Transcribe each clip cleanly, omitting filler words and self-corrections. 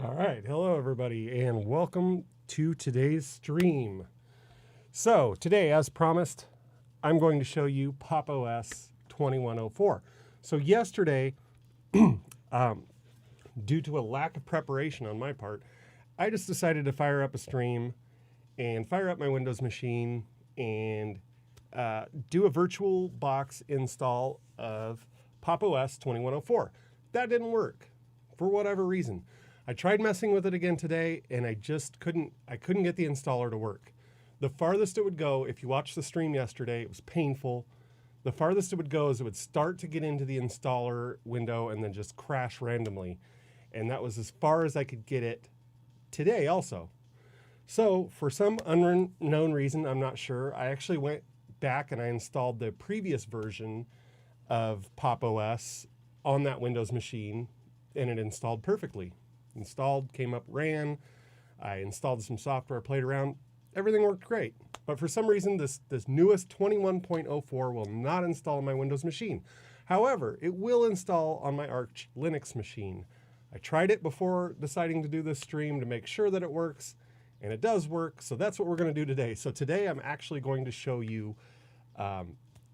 All right, hello everybody, and welcome to today's stream. So today, as promised, I'm going to show you Pop! OS 2104. So yesterday, due to a lack of preparation on my part, I just decided to fire up a stream and fire up my Windows machine and do a virtual box install of Pop! OS 2104. That didn't work for whatever reason. I tried messing with it again today, and I couldn't get the installer to work. The farthest it would go, if you watched the stream yesterday, it was painful. The farthest it would go is it would start to get into the installer window and then just crash randomly. And that was as far as I could get it today also. So for some unknown reason, I'm not sure, I actually went back and I installed the previous version of Pop! OS on that Windows machine, and it installed perfectly. Installed, came up, ran. I installed some software, played around. Everything worked great. But for some reason, this newest 21.04 will not install on my Windows machine. However, it will install on my Arch Linux machine. I tried it before deciding to do this stream to make sure that it works, and it does work. So that's what we're going to do today. So today I'm actually going to show you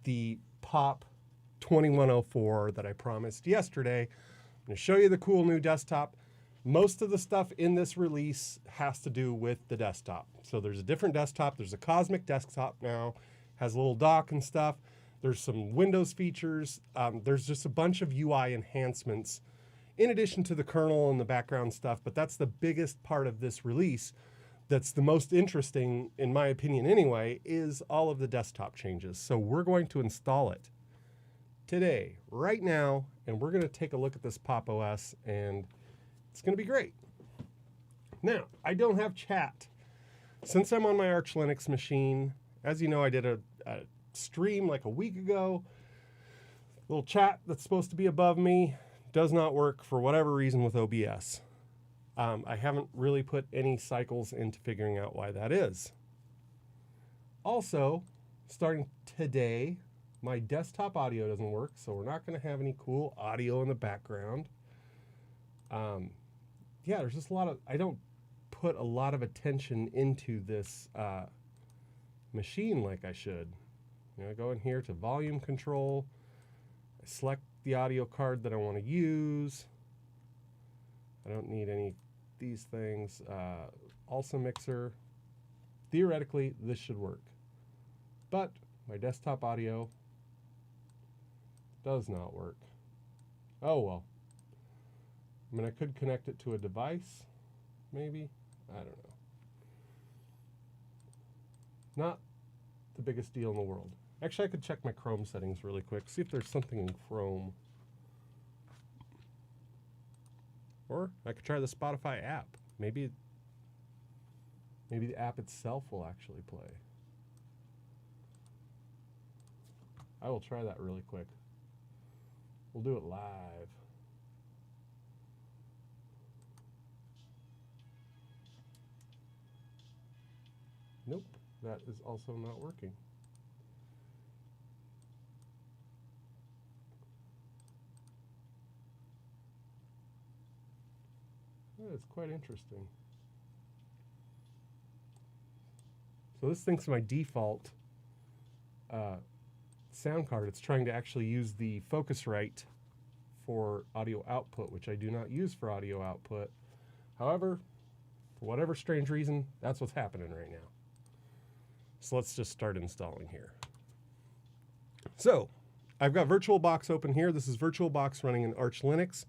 the Pop! 2104 that I promised yesterday. I'm going to show you the cool new desktop. Most of the stuff in this release has to do with the desktop. So there's a different desktop. There's a Cosmic desktop now, has a little dock and stuff. There's some Windows features. There's just a bunch of UI enhancements in addition to the kernel and the background stuff. But that's the biggest part of this release. That's the most interesting, in my opinion anyway, is all of the desktop changes. So we're going to install it today, right now, and we're going to take a look at this Pop! OS, and it's going to be great. Now, I don't have chat. Since I'm on my Arch Linux machine, as you know, I did a stream like a week ago. Little chat that's supposed to be above me does not work for whatever reason with OBS. I haven't really put any cycles into figuring out why that is. Also, starting today, my desktop audio doesn't work, so we're not going to have any cool audio in the background. Yeah, there's just a lot of, I don't put a lot of attention into this machine like I should. I go in here to volume control. I select the audio card that I want to use. I don't need any of these things. Also mixer. Theoretically, this should work. But my desktop audio does not work. Oh well. I mean, I could connect it to a device, maybe. I don't know. Not the biggest deal in the world. Actually, I could check my Chrome settings really quick, see if there's something in Chrome. Or I could try the Spotify app. Maybe the app itself will actually play. I will try that really quick. We'll do it live. Nope, that is also not working. That is quite interesting. So this thing's my default sound card. It's trying to actually use the Focusrite for audio output, which I do not use for audio output. However, for whatever strange reason, that's what's happening right now. So let's just start installing here. So I've got VirtualBox open here. This is VirtualBox running in Arch Linux.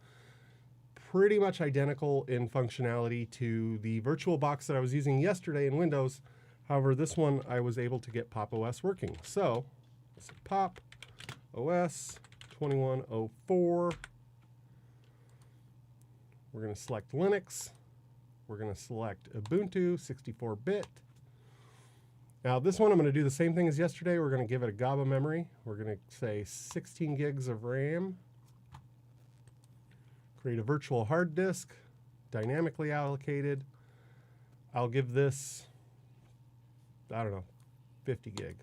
Pretty much identical in functionality to the VirtualBox that I was using yesterday in Windows. However, this one I was able to get Pop! OS working. So this is Pop! OS 2104. We're going to select Linux. We're going to select Ubuntu 64-bit. Now this one I'm going to do the same thing as yesterday. We're going to give it a GABA memory. We're going to say 16 gigs of RAM. Create a virtual hard disk, dynamically allocated. I'll give this, I don't know, 50 gig.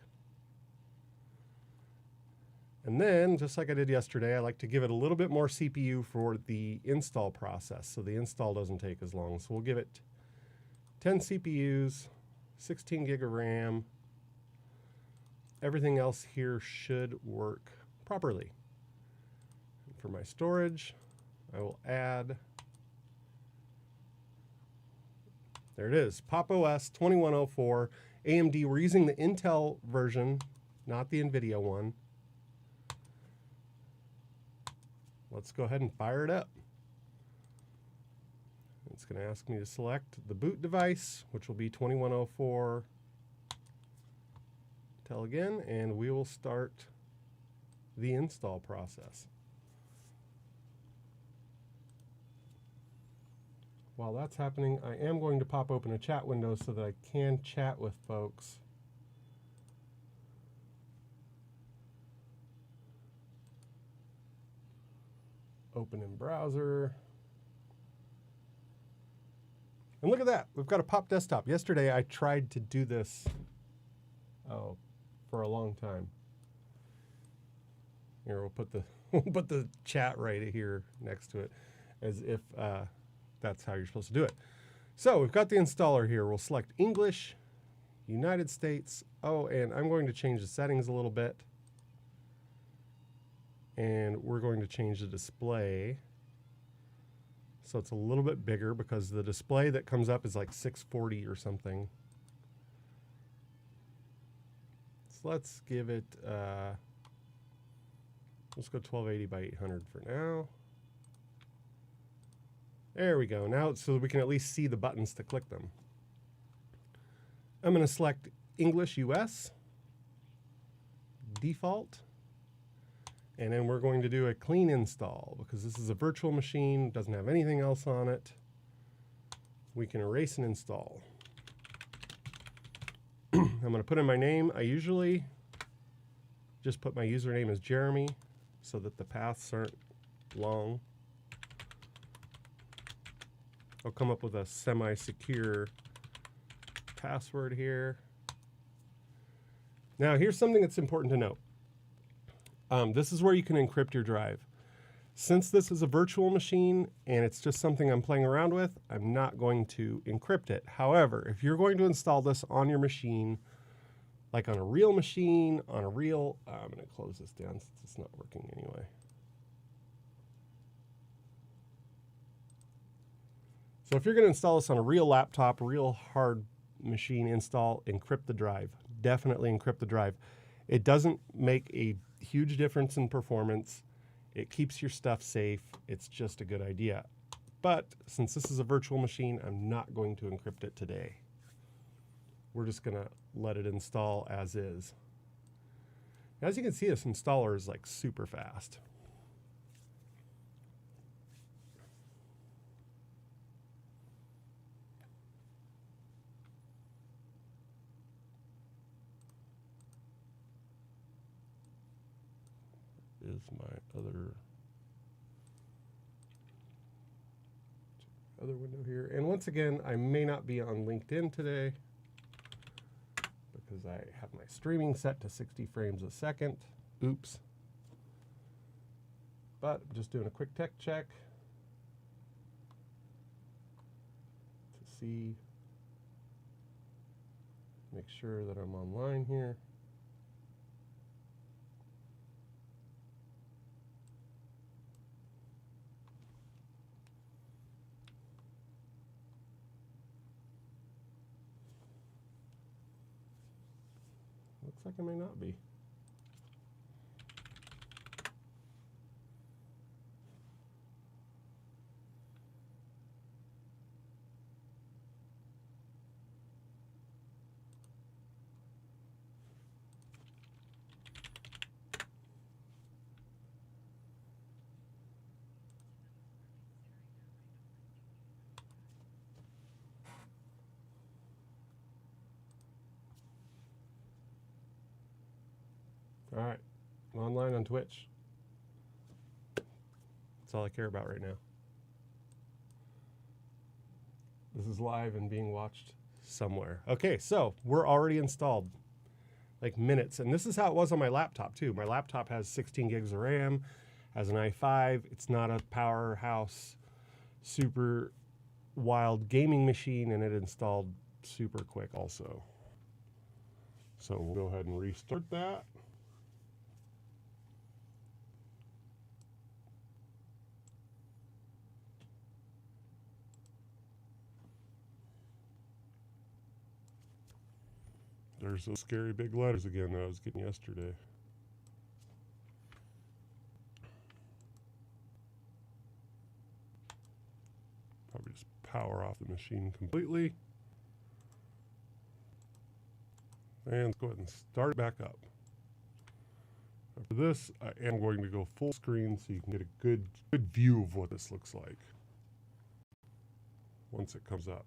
And then, just like I did yesterday, I like to give it a little bit more CPU for the install process, so the install doesn't take as long. So we'll give it 10 CPUs, 16 gig of RAM. Everything else here should work properly. And for my storage, I will add, there it is, Pop! OS 2104 AMD. We're using the Intel version, not the NVIDIA one. Let's go ahead and fire it up. It's going to ask me to select the boot device, which will be 2104 Intel again, and we will start the install process. While that's happening, I am going to pop open a chat window so that I can chat with folks. Open in browser. And look at that, we've got a Pop desktop. Yesterday I tried to do this, for a long time. Here, we'll put the chat right here next to it, as if that's how you're supposed to do it. So we've got the installer here. We'll select English, United States. Oh, and I'm going to change the settings a little bit. And we're going to change the display so it's a little bit bigger, because the display that comes up is like 640 or something. So let's give it, let's go 1280 by 800 for now. There we go. Now, so we can at least see the buttons to click them. I'm going to select English US, default. And then we're going to do a clean install, because this is a virtual machine, doesn't have anything else on it. We can erase and install. I'm going to put in my name. I usually just put my username as Jeremy so that the paths aren't long. I'll come up with a semi-secure password here. Now, here's something that's important to note. This is where you can encrypt your drive. Since this is a virtual machine and it's just something I'm playing around with, I'm not going to encrypt it. However, if you're going to install this on your machine, like on a real machine, on a real, I'm going to close this down since it's not working anyway. So if you're going to install this on a real laptop, real hard machine install, encrypt the drive. Definitely encrypt the drive. It doesn't make a huge difference in performance. It keeps your stuff safe. It's just a good idea. But since this is a virtual machine, I'm not going to encrypt it today. We're just going to let it install as is. As you can see, this installer is like super fast. Is my other window here. And once again, I may not be on LinkedIn today because I have my streaming set to 60 frames a second. Oops. But I'm just doing a quick tech check to see, make sure that I'm online here. Looks like I may not be. All right, I'm online on Twitch. That's all I care about right now. This is live and being watched somewhere. Okay, so we're already installed. like minutes. And this is how it was on my laptop too. My laptop has 16 gigs of RAM, has an i5. It's not a powerhouse, super wild gaming machine, and it installed super quick also. So we'll go ahead and restart that. There's those scary big letters again that I was getting yesterday. Probably just power off the machine completely. And let's go ahead and start it back up. After this, I am going to go full screen so you can get a good view of what this looks like once it comes up.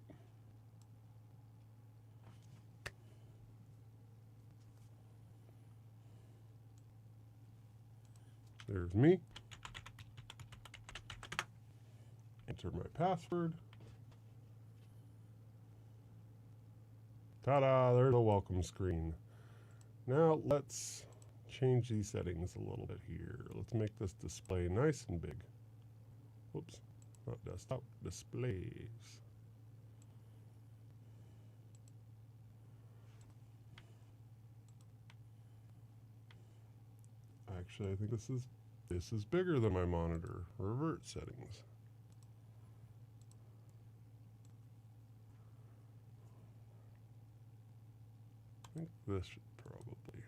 There's me. Enter my password. Ta-da, there's a welcome screen. Now let's change these settings a little bit here. Let's make this display nice and big. Whoops, not desktop, displays. Actually, I think this is bigger than my monitor. Revert settings. I think this should probably.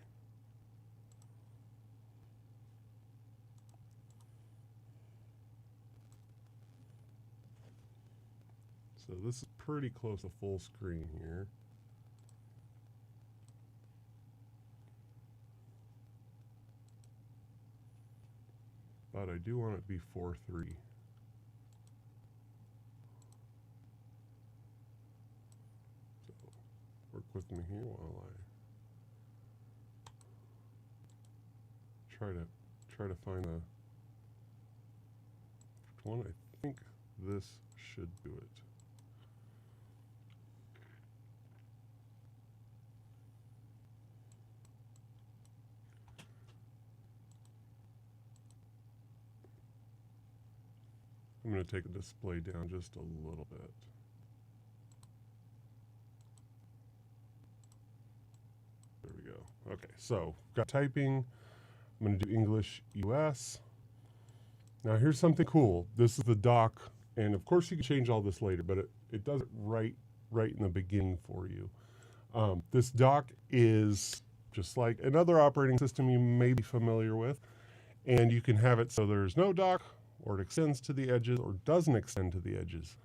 So this is pretty close to full screen here. But I do want it to be 4:3. So work with me here while I try to find the one. I think this should do it. I'm going to take the display down just a little bit. There we go. Okay, so got typing. I'm going to do English US. Now here's something cool. This is the dock, and of course you can change all this later, but it does it right in the beginning for you. This dock is just like another operating system you may be familiar with, and you can have it so there's no dock, or it extends to the edges, or doesn't extend to the edges.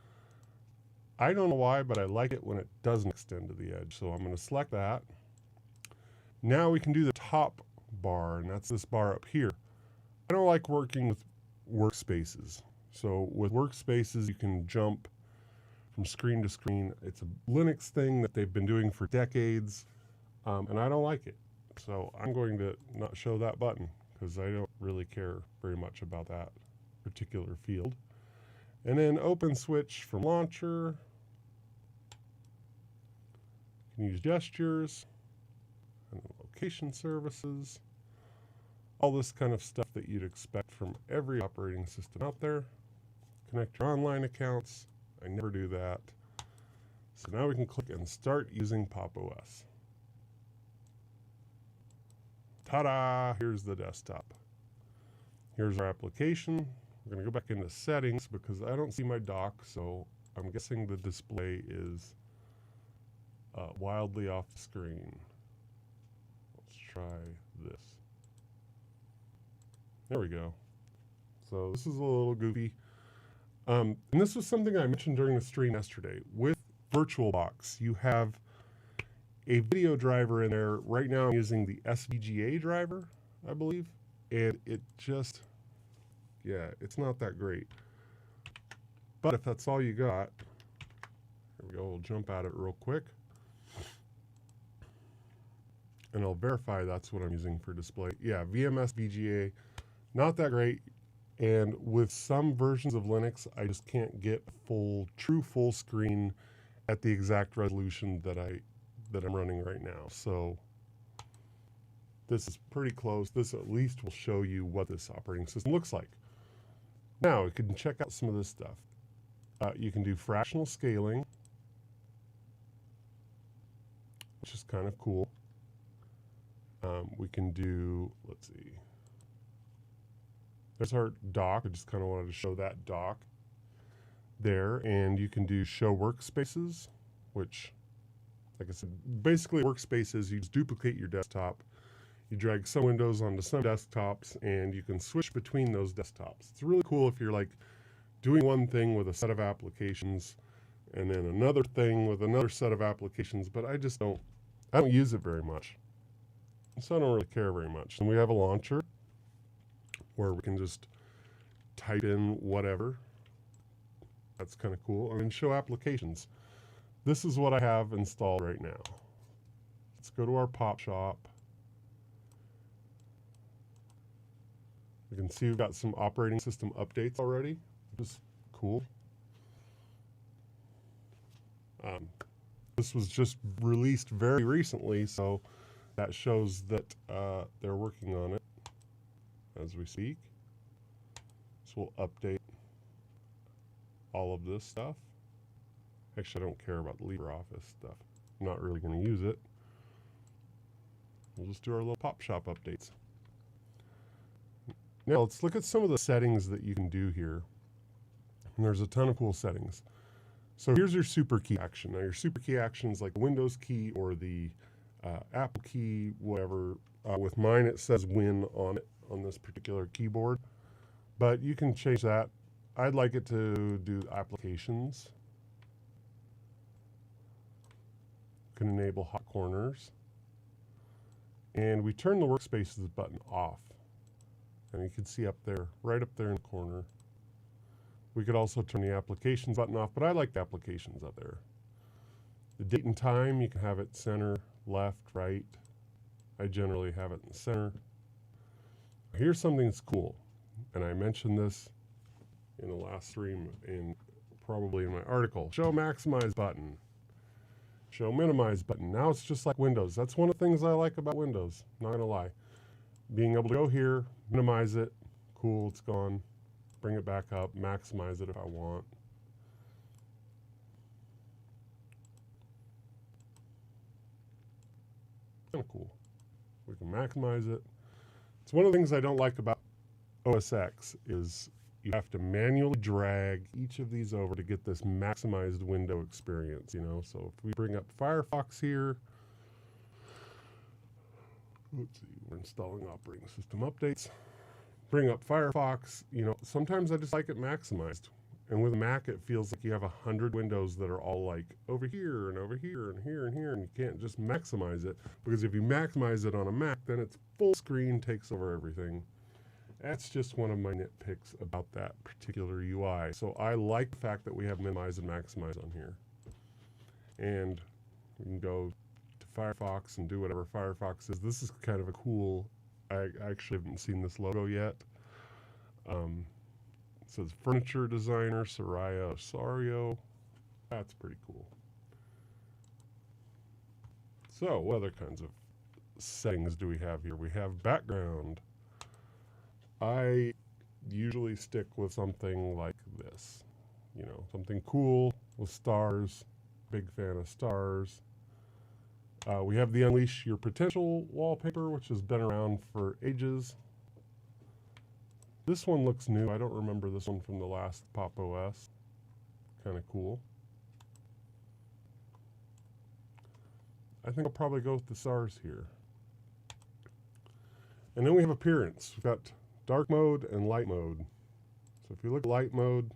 I don't know why, but I like it when it doesn't extend to the edge. So I'm going to select that. Now we can do the top bar, and that's this bar up here. I don't like working with workspaces. So with workspaces, you can jump from screen to screen. It's a Linux thing that they've been doing for decades, and I don't like it. So I'm going to not show that button because I don't really care very much about that particular field. And then open switch from launcher. You can use gestures and location services, all this kind of stuff that you'd expect from every operating system out there. Connect your online accounts. I never do that. So now we can click and start using Pop! OS. Ta-da! Here's the desktop. Here's our application. We're going to go back into settings because I don't see my dock, so I'm guessing the display is wildly off the screen. Let's try this. There we go. So this is a little goofy. And this was something I mentioned during the stream yesterday. With VirtualBox, you have a video driver in there. Right now I'm using the SVGA driver, I believe, and it just... yeah, it's not that great. But if that's all you got, here we go, we'll jump at it real quick. And I'll verify that's what I'm using for display. Yeah, VMS VGA, not that great. And with some versions of Linux, I just can't get true full screen at the exact resolution that I'm running right now. So this is pretty close. This at least will show you what this operating system looks like. Now, you can check out some of this stuff. You can do fractional scaling, which is kind of cool. We can do, let's see. There's our dock. I just kind of wanted to show that dock there. And you can do show workspaces, which, like I said, basically workspaces, you just duplicate your desktop. You drag some windows onto some desktops, and you can switch between those desktops. It's really cool if you're like doing one thing with a set of applications and then another thing with another set of applications, but I don't use it very much. So I don't really care very much. And we have a launcher where we can just type in whatever. That's kind of cool. And then show applications. This is what I have installed right now. Let's go to our pop shop. You can see we've got some operating system updates already, which is cool. This was just released very recently, so that shows that they're working on it as we speak. So we'll update all of this stuff. Actually, I don't care about the LibreOffice stuff. I'm not really going to use it. We'll just do our little pop shop updates. Now let's look at some of the settings that you can do here. And there's a ton of cool settings. So here's your super key action. Now your super key action is like the Windows key or the Apple key, whatever. With mine it says Win on it on this particular keyboard. But you can change that. I'd like it to do applications. Can enable hot corners. And we turn the Workspaces button off. And you can see up there, right up there in the corner. We could also turn the applications button off, but I like the applications up there. The date and time, you can have it center, left, right. I generally have it in the center. Here's something that's cool, and I mentioned this in the last stream and probably in my article. Show maximize button. Show minimize button. Now it's just like Windows. That's one of the things I like about Windows, not gonna lie. Being able to go here, minimize it, cool, it's gone. Bring it back up, maximize it if I want. Kind of cool. We can maximize it. It's one of the things I don't like about OS X is you have to manually drag each of these over to get this maximized window experience, you know? So if we bring up Firefox here, let's see, we're installing operating system updates. Bring up Firefox, you know, sometimes I just like it maximized. And with Mac, it feels like you have 100 windows that are all like over here and over here and here and here, and you can't just maximize it. Because if you maximize it on a Mac, then it's full screen, takes over everything. That's just one of my nitpicks about that particular UI. So I like the fact that we have minimize and maximize on here. And we can go to Firefox and do whatever Firefox is. This is kind of a cool, I actually haven't seen this logo yet. It says Furniture Designer, Soraya Osorio. That's pretty cool. So what other kinds of settings do we have here? We have background. I usually stick with something like this, you know, something cool with stars. Big fan of stars. We have the Unleash Your Potential wallpaper, which has been around for ages. This one looks new. I don't remember this one from the last Pop OS. Kind of cool. I think I'll probably go with the stars here. And then we have appearance. We've got dark mode and light mode. So if you look at light mode,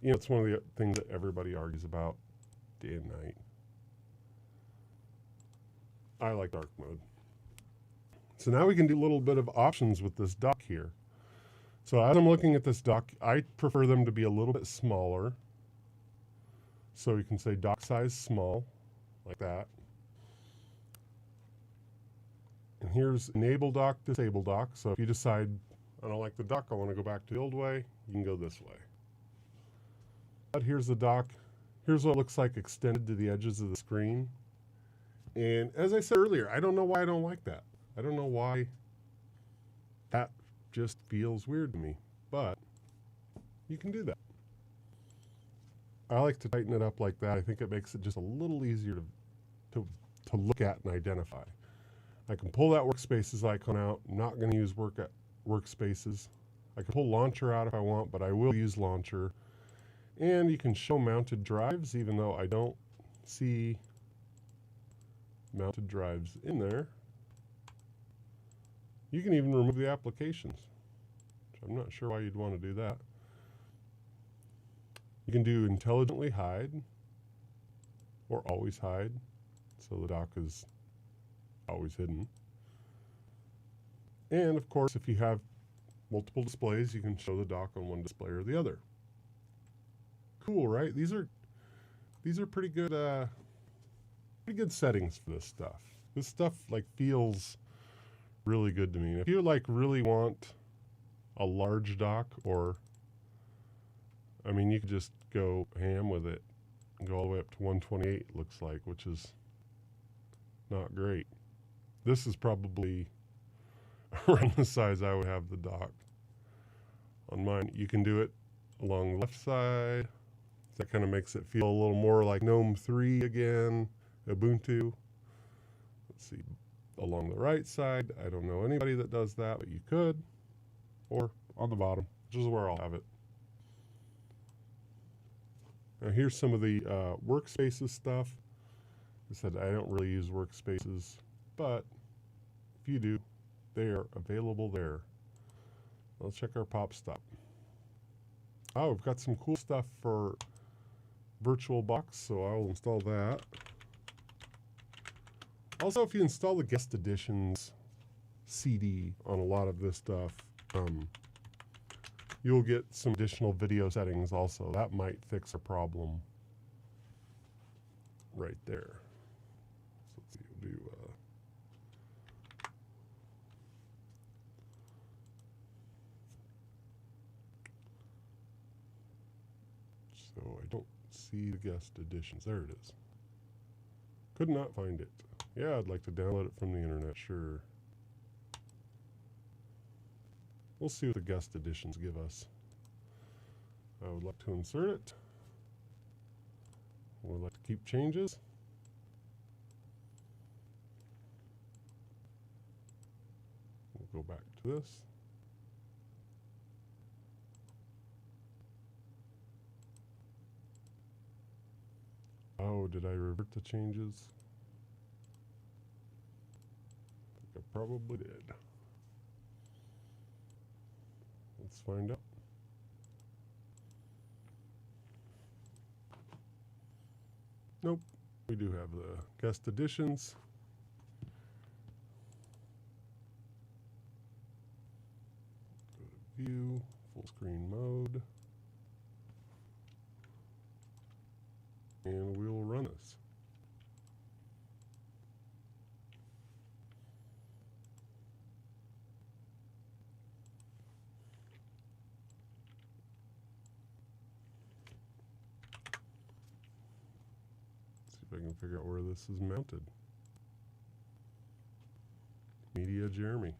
you know, it's one of the things that everybody argues about day and night. I like dark mode. So now we can do a little bit of options with this dock here. So as I'm looking at this dock, I prefer them to be a little bit smaller. So you can say dock size small, like that. And here's enable dock, disable dock. So if you decide, I don't like the dock, I want to go back to the old way, you can go this way. But here's the dock. Here's what it looks like extended to the edges of the screen. And as I said earlier, I don't know why I don't like that. I don't know why that just feels weird to me, but you can do that. I like to tighten it up like that. I think it makes it just a little easier to look at and identify. I can pull that Workspaces icon out. I'm not going to use Workspaces. I can pull Launcher out if I want, but I will use Launcher. And you can show mounted drives, even though I don't see mounted drives in there. You can even remove the applications, which I'm not sure why you'd want to do that. You can do intelligently hide or always hide, so the dock is always hidden. And of course, if you have multiple displays, you can show the dock on one display or the other. Cool, right? These are pretty good settings for this stuff. This stuff like feels really good to me. If you like really want a large dock, or I mean, you could just go ham with it and go all the way up to 128, looks like, which is not great. This is probably around the size I would have the dock on mine. You can do it along the left side. That kind of makes it feel a little more like GNOME 3 again, Ubuntu. Let's see, along the right side. I don't know anybody that does that, but you could. Or on the bottom, which is where I'll have it. Now here's some of the Workspaces stuff. I said I don't really use Workspaces, but if you do, they are available there. Let's check our pop stop. Oh, we've got some cool stuff for VirtualBox, so I'll install that. Also, if you install the Guest Editions CD on a lot of this stuff, you'll get some additional video settings also. That might fix a problem right there. So let's see, we'll do so I don't see the Guest Editions. There it is. Could not find it. Yeah, I'd like to download it from the internet, sure. We'll see what the Guest Editions give us. I would like to insert it. I would like to keep changes. We'll go back to this. Oh, did I revert the changes? I think I probably did. Let's find out. Nope, we do have the Guest Editions. Go to View, full screen mode. And we will run this. See if I can figure out where this is mounted. Media Jeremy.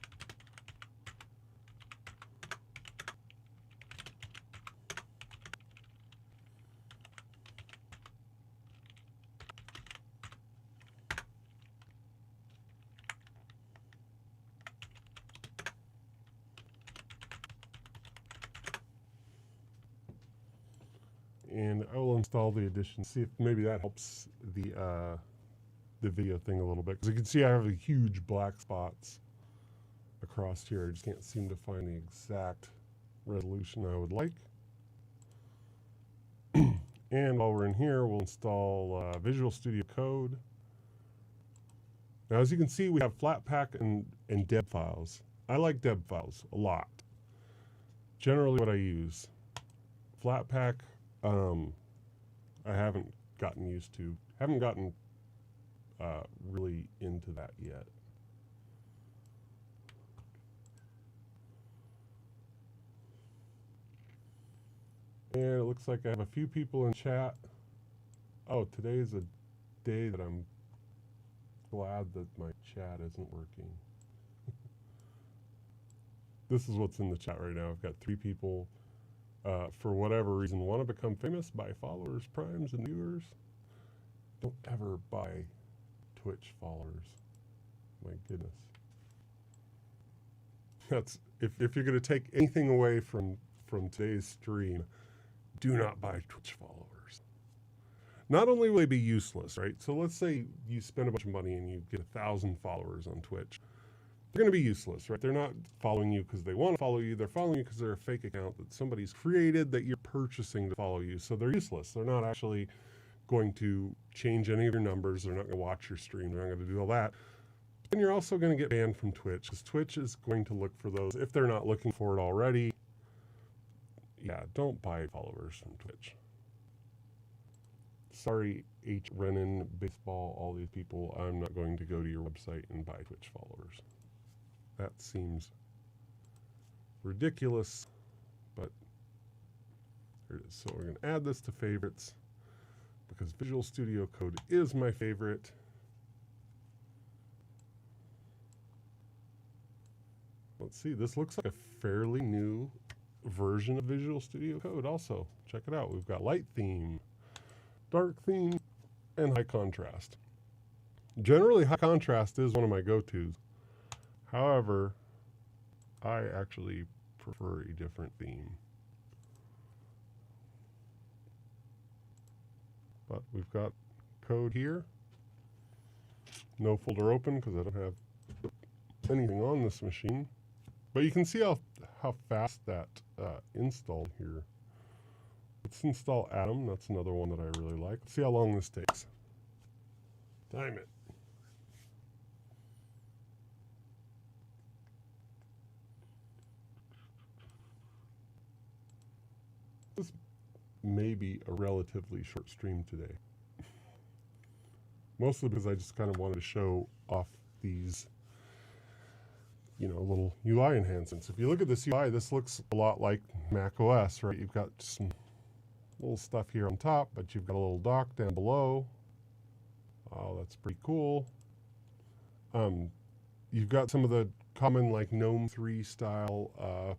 And I will install the edition, see if maybe that helps the video thing a little bit. Because you can see I have huge black spots across here. I just can't seem to find the exact resolution I would like. And while we're in here, we'll install Visual Studio Code. Now, as you can see, we have Flatpak and deb files. I like deb files a lot. Generally what I use. Flatpak, I haven't gotten used to. Haven't gotten really into that yet. And it looks like I have a few people in chat. Oh, today's a day that I'm glad that my chat isn't working. This is what's in the chat right now. I've got 3 people, for whatever reason, want to become famous by followers, primes, and viewers. Don't ever buy Twitch followers. My goodness. That's if you're going to take anything away from today's stream, do not buy Twitch followers. Not only will they be useless, right? So let's say you spend a bunch of money and you get 1,000 followers on Twitch. They're going to be useless, right? They're not following you because they want to follow you. They're following you because they're a fake account that somebody's created that you're purchasing to follow you. So they're useless. They're not actually going to change any of your numbers. They're not going to watch your stream. They're not going to do all that. And you're also going to get banned from Twitch because Twitch is going to look for those. If they're not looking for it already, yeah, don't buy followers from Twitch. Sorry, H. Rennan, Baseball, all these people. I'm not going to go to your website and buy Twitch followers. That seems ridiculous, but here it is. So we're going to add this to favorites because Visual Studio Code is my favorite. Let's see, this looks like a fairly new version of Visual Studio Code also. Check it out. We've got light theme, dark theme, and high contrast. Generally, high contrast is one of my go-tos. However, I actually prefer a different theme. But we've got code here. No folder open because I don't have anything on this machine. But you can see how fast that installed here. Let's install Atom. That's another one that I really like. Let's see how long this takes. Time it. This may be a relatively short stream today. Mostly because I just kind of wanted to show off these, you know, little UI enhancements. If you look at this UI, this looks a lot like Mac OS, right? You've got some little stuff here on top, but you've got a little dock down below. Oh, that's pretty cool. You've got some of the common like GNOME 3 style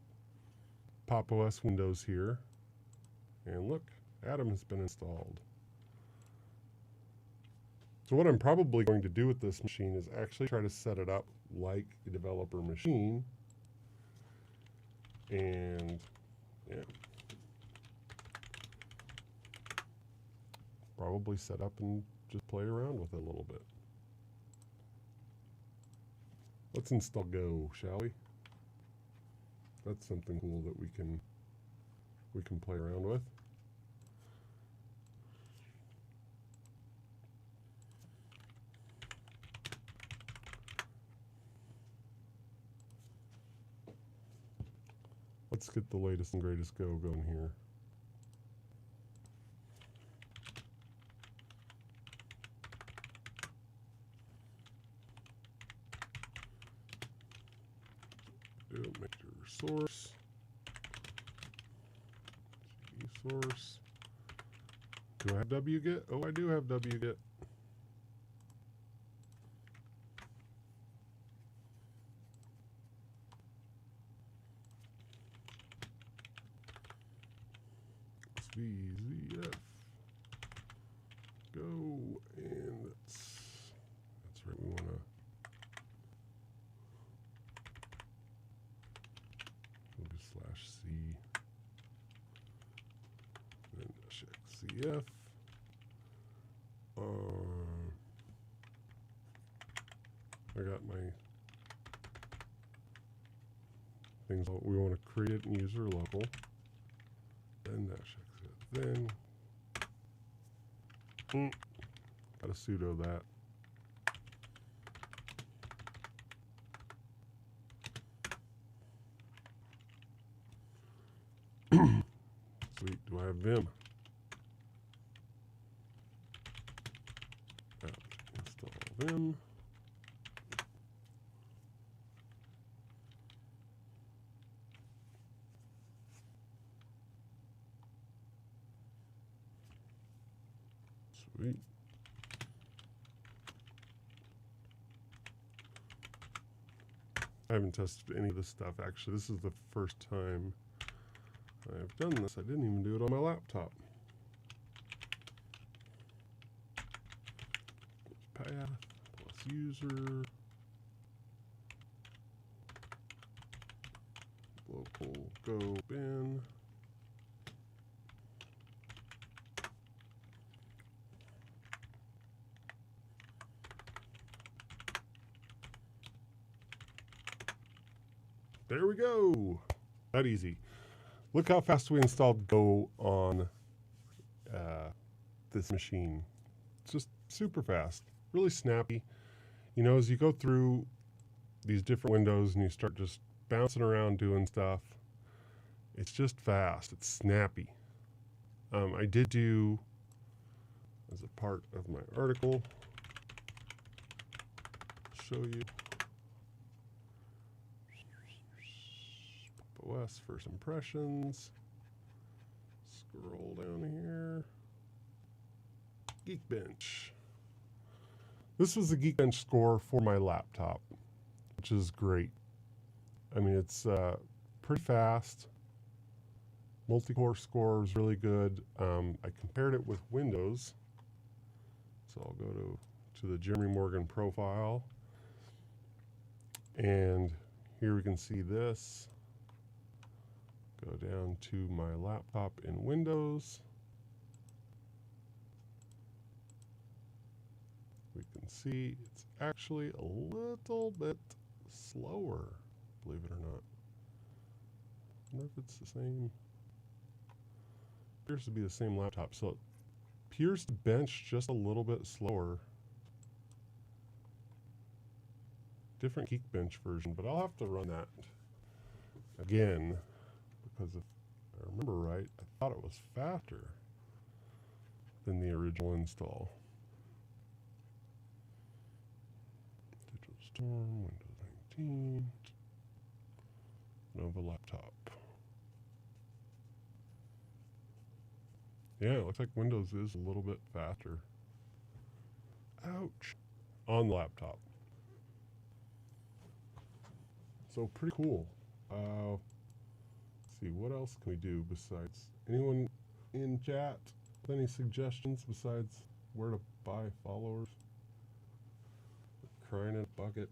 Pop OS windows here. And look, Atom has been installed. So what I'm probably going to do with this machine is actually try to set it up like a developer machine. And yeah, probably set up and just play around with it a little bit. Let's install Go, shall we? That's something cool that we can play around with. Let's get the latest and greatest Go going here. Make your source. Source. Do I have wget? Oh, I do have wget. VZF. Go, and that's right. We want to /C and -XCF. I got my things. We want to create it in user local. Then -XCF. Then got to sudo that. Sweet. Do I have Vim? Install Vim. Sweet. I haven't tested any of this stuff. Actually, this is the first time I've done this. I didn't even do it on my laptop. Path plus user. Local go bin. There we go. That easy. Look how fast we installed Go on this machine. It's just super fast, really snappy. You know, as you go through these different windows and you start just bouncing around doing stuff, it's just fast. It's snappy. I did do, as a part of my article, show you OS first impressions. Scroll down here. Geekbench. This was the Geekbench score for my laptop, which is great. I mean, it's pretty fast. Multi-core score is really good. I compared it with Windows. So I'll go to the Jeremy Morgan profile. And here we can see this. Go down to my laptop in Windows. We can see it's actually a little bit slower, believe it or not. I wonder if it's the same. Appears to be the same laptop, so it appears to bench just a little bit slower. Different Geekbench version, but I'll have to run that again. Because if I remember right, I thought it was faster than the original install. Digital Storm, Windows 19, Nova laptop. Yeah, it looks like Windows is a little bit faster. Ouch. On the laptop. So pretty cool. See, what else can we do besides, anyone in chat with any suggestions besides where to buy followers? Crying in a bucket.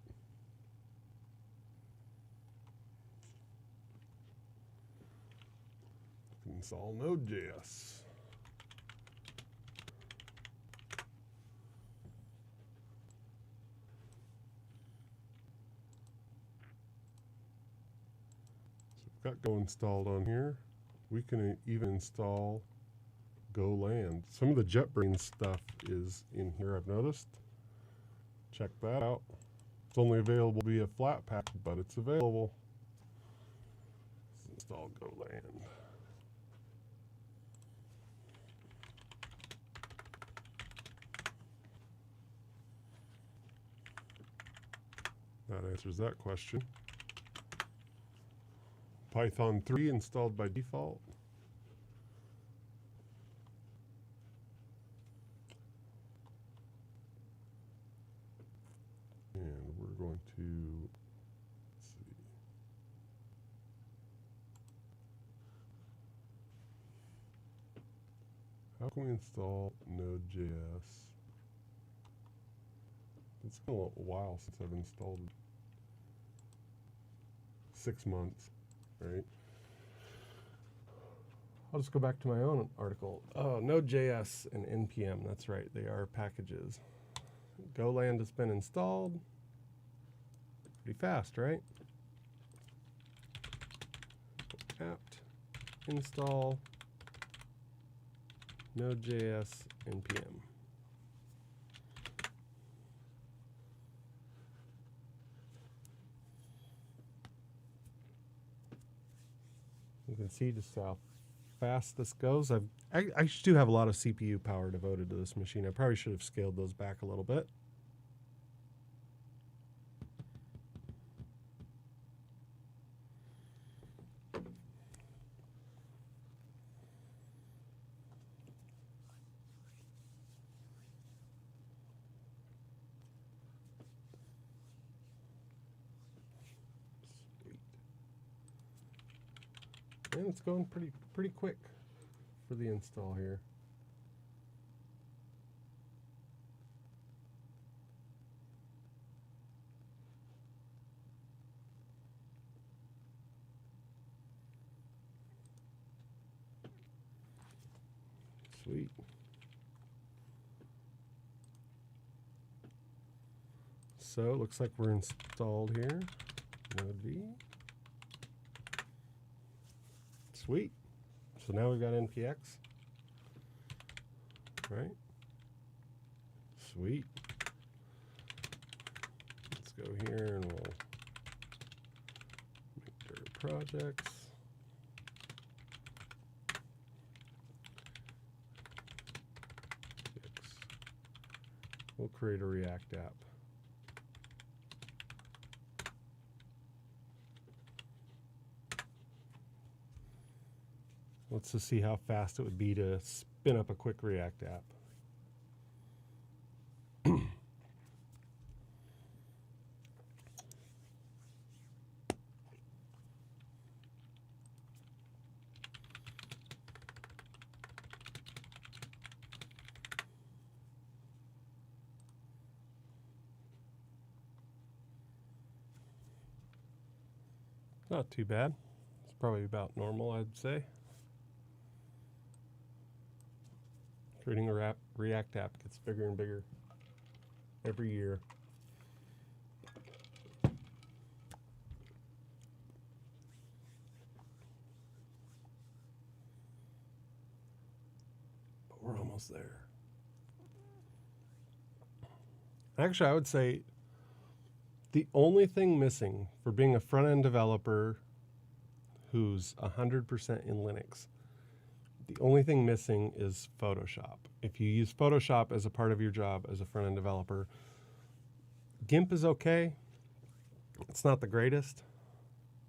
Install Node.js. Got Go installed on here. We can even install GoLand. Some of the JetBrains stuff is in here, I've noticed. Check that out. It's only available via Flatpak, but it's available. Let's install GoLand. That answers that question. Python 3 installed by default. And we're going to, let's see. How can we install Node.js? It's been a while since I've installed it. 6 months. Right. I'll just go back to my own article. Oh, Node.js and NPM. That's right. They are packages. GoLand has been installed. Pretty fast, right? Apt install Node.js NPM. You can see just how fast this goes. I do have a lot of CPU power devoted to this machine. I probably should have scaled those back a little bit. And it's going pretty quick for the install here. Sweet. So it looks like we're installed here. Node V. Sweet. So now we've got NPX. Right? Sweet. Let's go here and we'll make dirt projects. We'll create a React app. Let's just see how fast it would be to spin up a quick React app. Not too bad. It's probably about normal, I'd say. Creating a React app gets bigger and bigger every year. But we're almost there. Actually, I would say the only thing missing for being a front-end developer who's 100% in Linux, the only thing missing is Photoshop. If you use Photoshop as a part of your job as a front-end developer, GIMP is okay. It's not the greatest.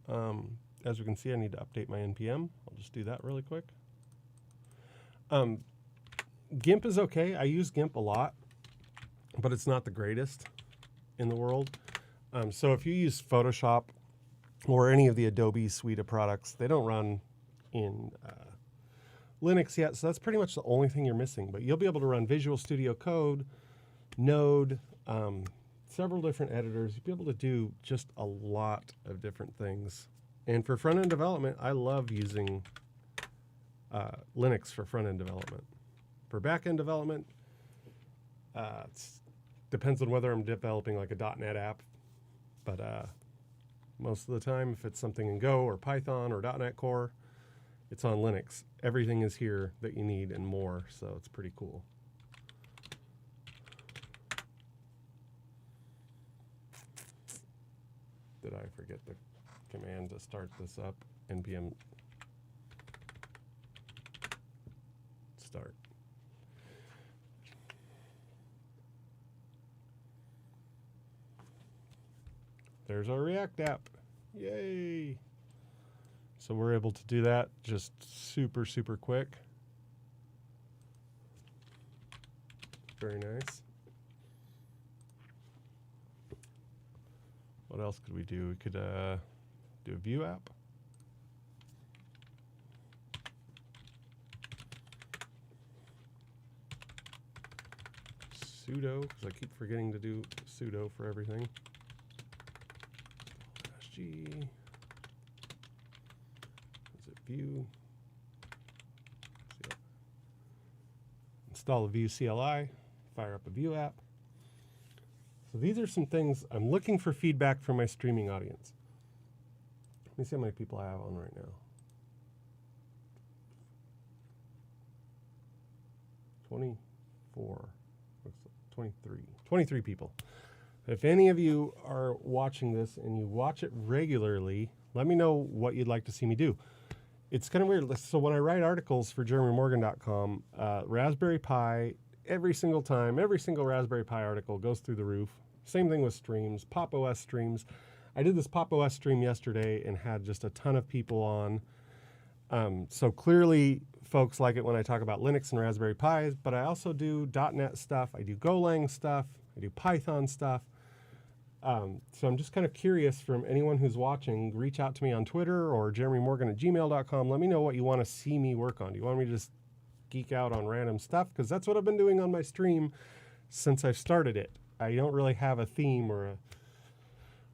As we can see, I need to update my NPM. I'll just do that really quick. GIMP is okay. I use GIMP a lot, but it's not the greatest in the world. So if you use Photoshop or any of the Adobe suite of products, they don't run in Linux yet, so that's pretty much the only thing you're missing. But you'll be able to run Visual Studio Code, Node, several different editors. You'll be able to do just a lot of different things. And for front-end development, I love using Linux for front-end development. For back-end development, it depends on whether I'm developing like a .NET app. But most of the time, if it's something in Go or Python or .NET Core, it's on Linux. Everything is here that you need and more, so it's pretty cool. Did I forget the command to start this up? npm start. There's our React app. Yay! So we're able to do that just super, super quick. Very nice. What else could we do? We could do a view app. Sudo, because I keep forgetting to do sudo for everything. G. Is it view? Install a Vue CLI, fire up a Vue app. So these are some things I'm looking for feedback from my streaming audience. Let me see how many people I have on right now. 24, 23, 23 people. If any of you are watching this and you watch it regularly, let me know what you'd like to see me do. It's kind of weird. So when I write articles for jeremymorgan.com, Raspberry Pi, every single time, every single Raspberry Pi article goes through the roof. Same thing with streams, Pop! OS streams. I did this Pop! OS stream yesterday and had just a ton of people on. So clearly, folks like it when I talk about Linux and Raspberry Pis, but I also do .NET stuff. I do Golang stuff. I do Python stuff. So I'm just kind of curious from anyone who's watching, reach out to me on Twitter or jeremymorgan@gmail.com. Let me know what you want to see me work on. Do you want me to just geek out on random stuff? Because that's what I've been doing on my stream since I've started it. I don't really have a theme or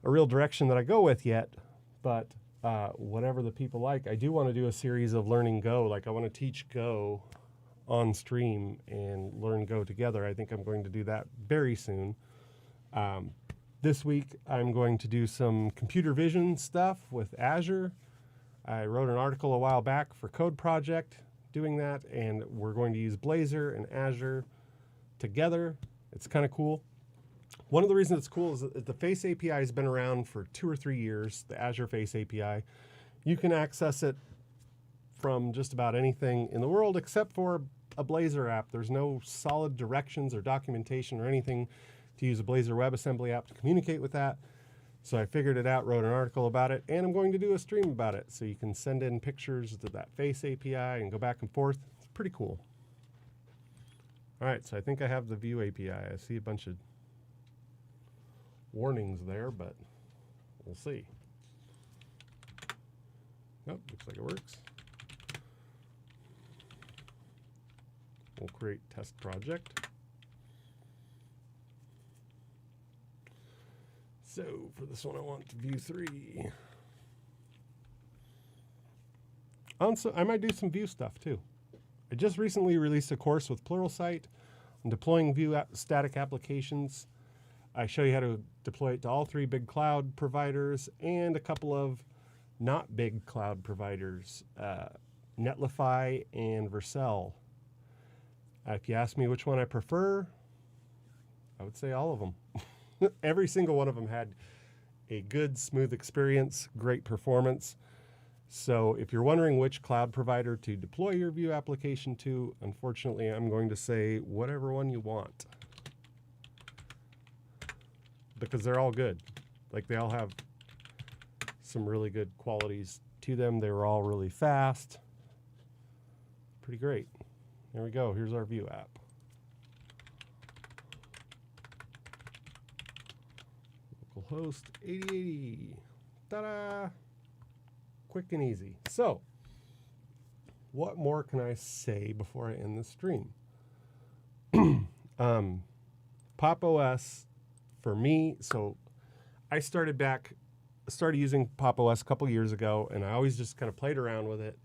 a real direction that I go with yet, but whatever the people like. I do want to do a series of learning Go. Like I want to teach Go on stream and learn Go together. I think I'm going to do that very soon. This week, I'm going to do some computer vision stuff with Azure. I wrote an article a while back for Code Project doing that, and we're going to use Blazor and Azure together. It's kind of cool. One of the reasons it's cool is that the Face API has been around for 2 or 3 years, the Azure Face API. You can access it from just about anything in the world except for a Blazor app. There's no solid directions or documentation or anything to use a Blazor WebAssembly app to communicate with that. So I figured it out, wrote an article about it, and I'm going to do a stream about it. So you can send in pictures to that Face API and go back and forth. It's pretty cool. All right, so I think I have the View API. I see a bunch of warnings there, but we'll see. Nope, looks like it works. We'll create test project. So for this one, I want View 3. Also, I might do some View stuff too. I just recently released a course with Pluralsight on deploying View static applications. I show you how to deploy it to all 3 big cloud providers and a couple of not big cloud providers, Netlify and Vercel. If you ask me which one I prefer, I would say all of them. Every single one of them had a good, smooth experience, great performance. So if you're wondering which cloud provider to deploy your View application to, unfortunately, I'm going to say whatever one you want. Because they're all good. Like they all have some really good qualities to them. They were all really fast. Pretty great. There we go. Here's our View app. Localhost 8080. Ta-da! Quick and easy. So, what more can I say before I end the stream? Pop! OS for me, so I started using Pop! OS a couple years ago, and I always just kind of played around with it.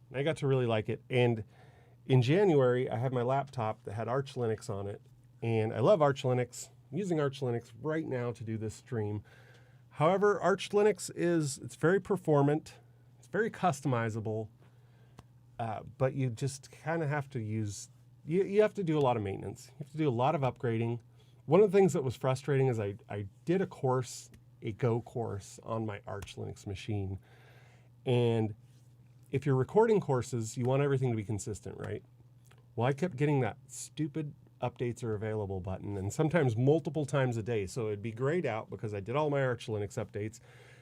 And I got to really like it. And in January, I had my laptop that had Arch Linux on it, and I love Arch Linux. I'm using Arch Linux right now to do this stream. However, Arch Linux it's very performant, it's very customizable, but you just kind of have to you have to do a lot of maintenance. You have to do a lot of upgrading. One of the things that was frustrating is I did a Go course on my Arch Linux machine. And if you're recording courses, you want everything to be consistent, right? Well, I kept getting that stupid updates are available button, and sometimes multiple times a day. So it'd be grayed out because I did all my Arch Linux updates,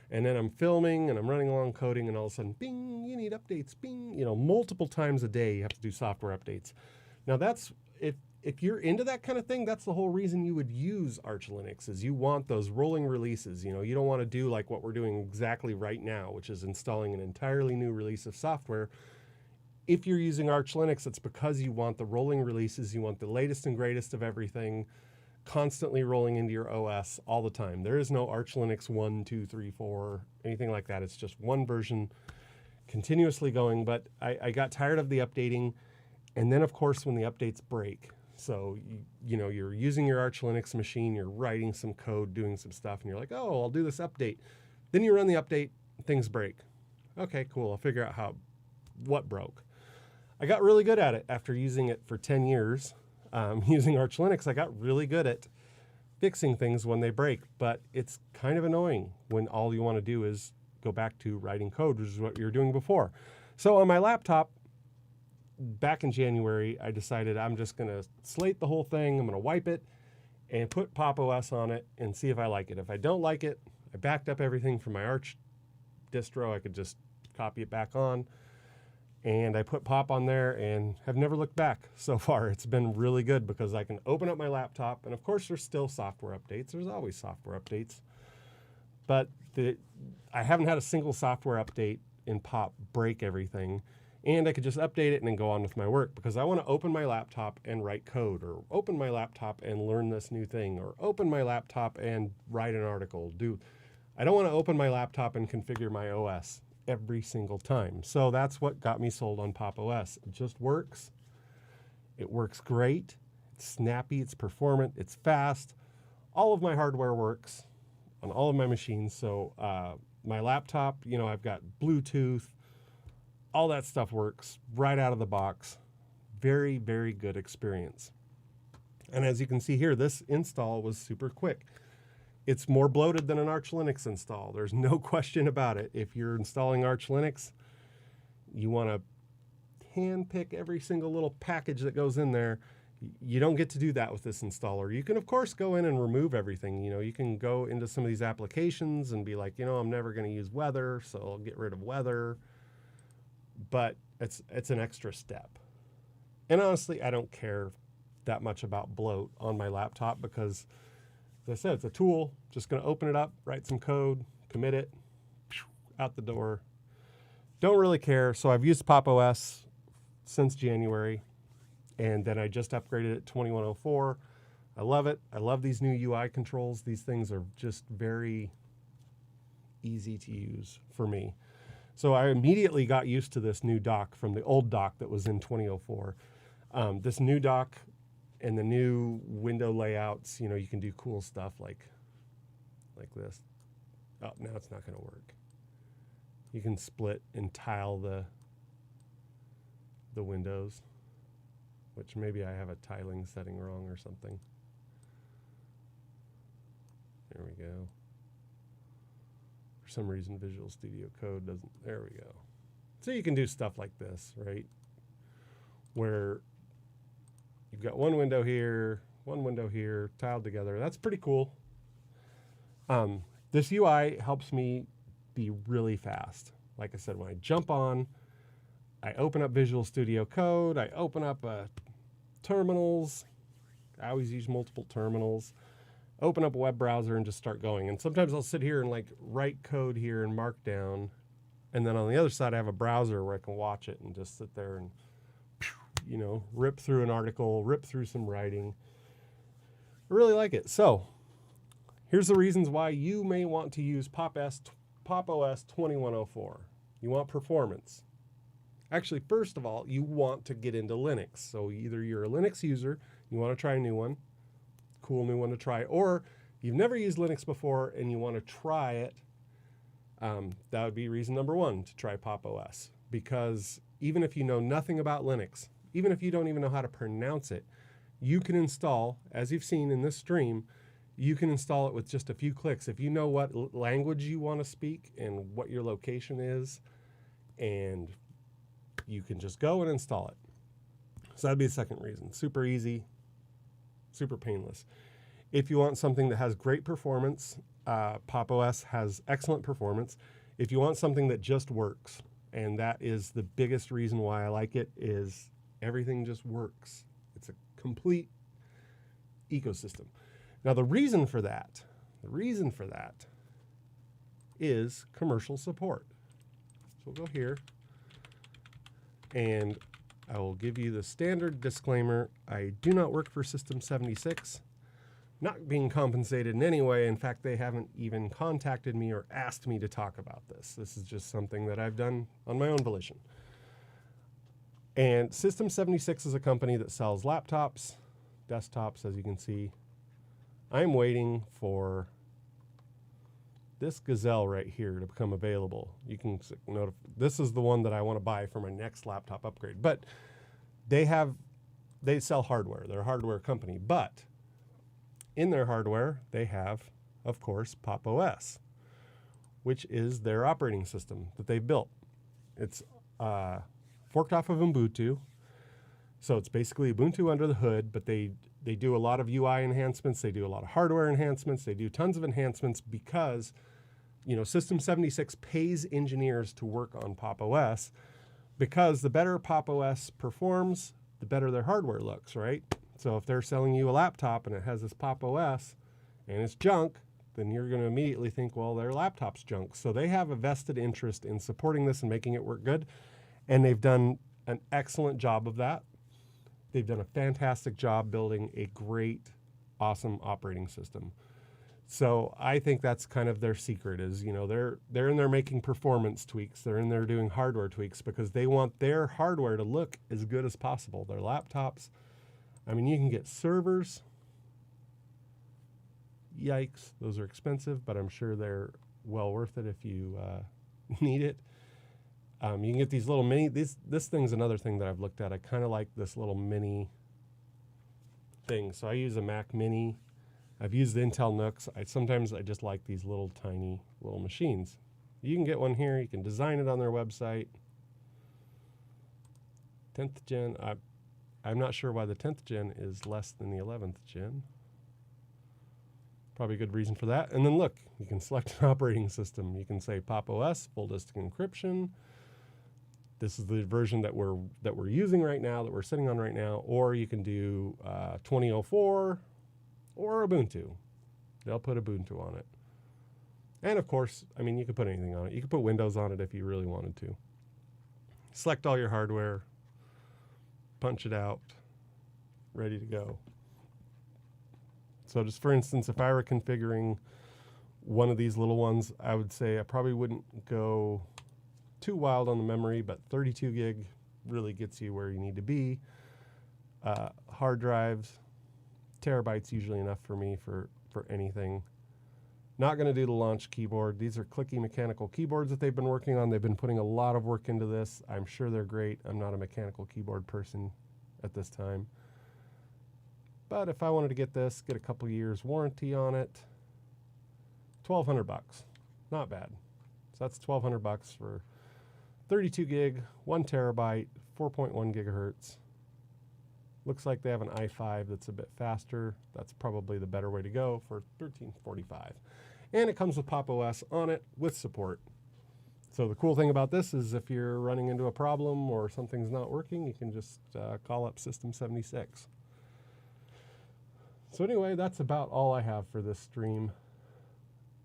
and then I'm filming and I'm running along coding, and all of a sudden, bing, you need updates, bing, multiple times a day you have to do software updates. Now that's, if you're into that kind of thing, that's the whole reason you would use Arch Linux, is you want those rolling releases. You don't want to do like what we're doing exactly right now, which is installing an entirely new release of software. If you're using Arch Linux, it's because you want the rolling releases, you want the latest and greatest of everything constantly rolling into your OS all the time. There is no Arch Linux 1, 2, 3, 4, anything like that. It's just one version continuously going, but I got tired of the updating. And then, of course, when the updates break, so you're using your Arch Linux machine, you're writing some code, doing some stuff, and you're like, oh, I'll do this update. Then you run the update, things break. Okay, cool, I'll figure out what broke. I got really good at it after using it for 10 years. Using Arch Linux, I got really good at fixing things when they break, but it's kind of annoying when all you want to do is go back to writing code, which is what you were doing before. So on my laptop, back in January, I decided I'm just going to slate the whole thing. I'm going to wipe it and put Pop! OS on it and see if I like it. If I don't like it, I backed up everything from my Arch distro. I could just copy it back on. And I put Pop on there and have never looked back so far. It's been really good because I can open up my laptop, and of course there's still software updates. There's always software updates. But I haven't had a single software update in Pop break everything. And I could just update it and then go on with my work because I want to open my laptop and write code, or open my laptop and learn this new thing, or open my laptop and write an article. I don't want to open my laptop and configure my OS every single time. So that's what got me sold on Pop OS. It just works. It works great. It's snappy, it's performant, it's fast. All of my hardware works on all of my machines. So my laptop, I've got Bluetooth, all that stuff works right out of the box. Very, very good experience. And as you can see here, this install was super quick. It's more bloated than an Arch Linux install. There's no question about it. If you're installing Arch Linux, you want to handpick every single little package that goes in there. You don't get to do that with this installer. You can, of course, go in and remove everything. You can go into some of these applications and be like, I'm never going to use weather, so I'll get rid of weather. But it's an extra step. And honestly, I don't care that much about bloat on my laptop because, as I said, it's a tool. Just going to open it up, write some code, commit it, out the door. Don't really care. So I've used Pop OS since January, and then I just upgraded it to 2104. I love it. I love these new UI controls. These things are just very easy to use for me. So I immediately got used to this new dock from the old dock that was in 2004. This new dock and the new window layouts, you can do cool stuff like this. Oh, now it's not going to work. You can split and tile the windows, which maybe I have a tiling setting wrong or something. There we go. For some reason, Visual Studio Code doesn't. There we go. So you can do stuff like this, right? Where you've got one window here, tiled together. That's pretty cool. This UI helps me be really fast. Like I said, when I jump on, I open up Visual Studio Code, I open up terminals. I always use multiple terminals. Open up a web browser and just start going. And sometimes I'll sit here and write code here in Markdown. And then on the other side, I have a browser where I can watch it and just sit there and, rip through an article, rip through some writing. I really like it. So here's the reasons why you may want to use Pop OS 2104. You want performance. Actually, first of all, you want to get into Linux. So either you're a Linux user, you want to try a new one, cool new one to try, or you've never used Linux before and you want to try it. That would be reason number one to try Pop OS. Because even if you know nothing about Linux, even if you don't even know how to pronounce it, you can install, as you've seen in this stream, you can install it with just a few clicks. If you know what language you want to speak and what your location is, and you can just go and install it. So that'd be the second reason. Super easy, super painless. If you want something that has great performance, Pop OS has excellent performance. If you want something that just works, and that is the biggest reason why I like it, is everything just works. It's a complete ecosystem. Now the reason for that is commercial support. So we'll go here, and I will give you the standard disclaimer. I do not work for System 76. Not being compensated in any way. In fact, they haven't even contacted me or asked me to talk about this. This is just something that I've done on my own volition. And System 76 is a company that sells laptops, desktops, as you can see. I'm waiting for this Gazelle right here to become available. You can notify. This is the one that I want to buy for my next laptop upgrade. But they sell hardware. They're a hardware company. But in their hardware, they have, of course, Pop OS, which is their operating system that they built. It's forked off of Ubuntu. So it's basically Ubuntu under the hood, but they do a lot of UI enhancements. They do a lot of hardware enhancements. They do tons of enhancements because, System 76 pays engineers to work on Pop OS, because the better Pop! OS performs, the better their hardware looks, right? So if they're selling you a laptop and it has this Pop! OS and it's junk, then you're going to immediately think, well, their laptop's junk. So they have a vested interest in supporting this and making it work good. And they've done an excellent job of that. They've done a fantastic job building a great, awesome operating system. So I think that's kind of their secret is, you know, they're in there making performance tweaks. They're in there doing hardware tweaks because they want their hardware to look as good as possible. Their laptops, I mean, you can get servers. Yikes, those are expensive, but I'm sure they're well worth it if you need it. You can get these little mini, this thing's another thing that I've looked at. I kind of like this little mini thing. So I use a Mac Mini. I've used the Intel Nooks. Sometimes I just like these little tiny little machines. You can get one here. You can design it on their website. 10th gen. I'm not sure why the 10th gen is less than the 11th gen. Probably a good reason for that. And then look, you can select an operating system. You can say Pop! OS, full disk encryption. This is the version that we're using right now, that we're sitting on right now. Or you can do 2004 or Ubuntu. They'll put Ubuntu on it. And of course, I mean, you could put anything on it. You could put Windows on it if you really wanted to. Select all your hardware, punch it out, ready to go. So just for instance, if I were configuring one of these little ones, I would say I probably wouldn't go too wild on the memory, but 32 gig really gets you where you need to be. Hard drives, terabytes usually enough for me for anything. Not going to do the launch keyboard. These are clicky mechanical keyboards that they've been working on. They've been putting a lot of work into this. I'm sure they're great. I'm not a mechanical keyboard person at this time. But if I wanted to get this, get a couple years warranty on it, $1,200. Not bad. So that's $1,200 for 32 gig, 1 terabyte, 4.1 gigahertz. Looks like they have an i5 that's a bit faster. That's probably the better way to go for $1,345. And it comes with Pop! OS on it with support. So the cool thing about this is if you're running into a problem or something's not working, you can just call up System 76. So anyway, that's about all I have for this stream.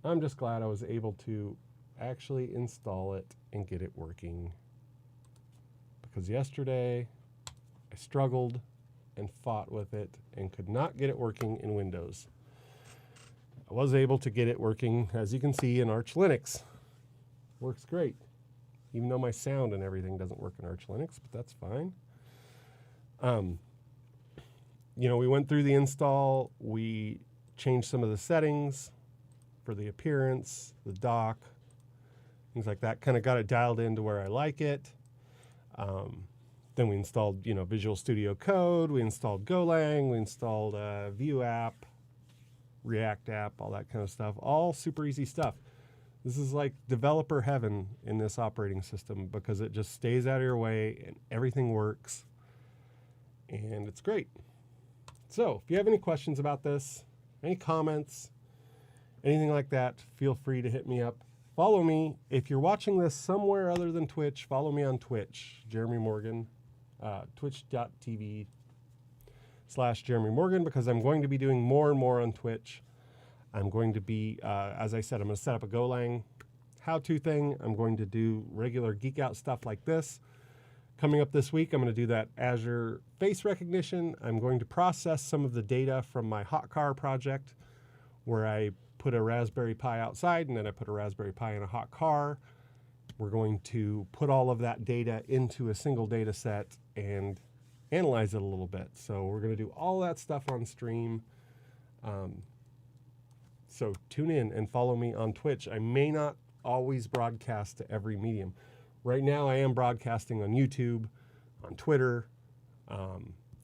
I'm just glad I was able to actually install it and get it working. Because yesterday I struggled and fought with it and could not get it working in Windows. I was able to get it working, as you can see, in Arch Linux. Works great. Even though my sound and everything doesn't work in Arch Linux, but that's fine. You know, we went through the install, we changed some of the settings for the appearance, the dock, things like that. Kind of got it dialed into where I like it. Then we installed, you know, Visual Studio Code, we installed Golang, we installed Vue app, React app, all that kind of stuff. All super easy stuff. This is like developer heaven in this operating system because it just stays out of your way and everything works. And it's great. So if you have any questions about this, any comments, anything like that, feel free to hit me up. Follow me. If you're watching this somewhere other than Twitch, follow me on Twitch, Jeremy Morgan, twitch.tv/Jeremy Morgan, because I'm going to be doing more and more on Twitch. I'm going to be, as I said, I'm going to set up a Golang how-to thing. I'm going to do regular geek out stuff like this. Coming up this week, I'm going to do that Azure face recognition. I'm going to process some of the data from my hot car project where I put a Raspberry Pi outside and then I put a Raspberry Pi in a hot car. We're going to put all of that data into a single data set and analyze it a little bit. So we're going to do all that stuff on stream. So tune in and follow me on Twitch. I may not always broadcast to every medium. Right now I am broadcasting on YouTube, on Twitter,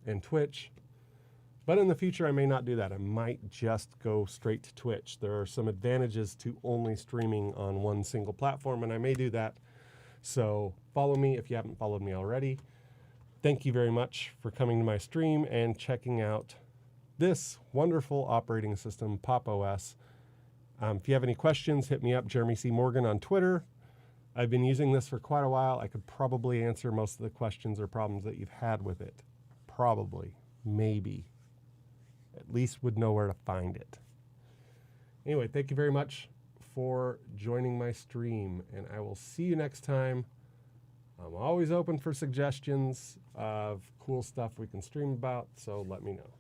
and Twitch. But in the future I may not do that. I might just go straight to Twitch. There are some advantages to only streaming on one single platform, and I may do that. So follow me if you haven't followed me already. Thank you very much for coming to my stream and checking out this wonderful operating system, Pop! OS. If you have any questions, hit me up, Jeremy C. Morgan on Twitter. I've been using this for quite a while. I could probably answer most of the questions or problems that you've had with it. Probably, maybe. At least would know where to find it. Anyway, thank you very much for joining my stream, and I will see you next time. I'm always open for suggestions of cool stuff we can stream about, so let me know.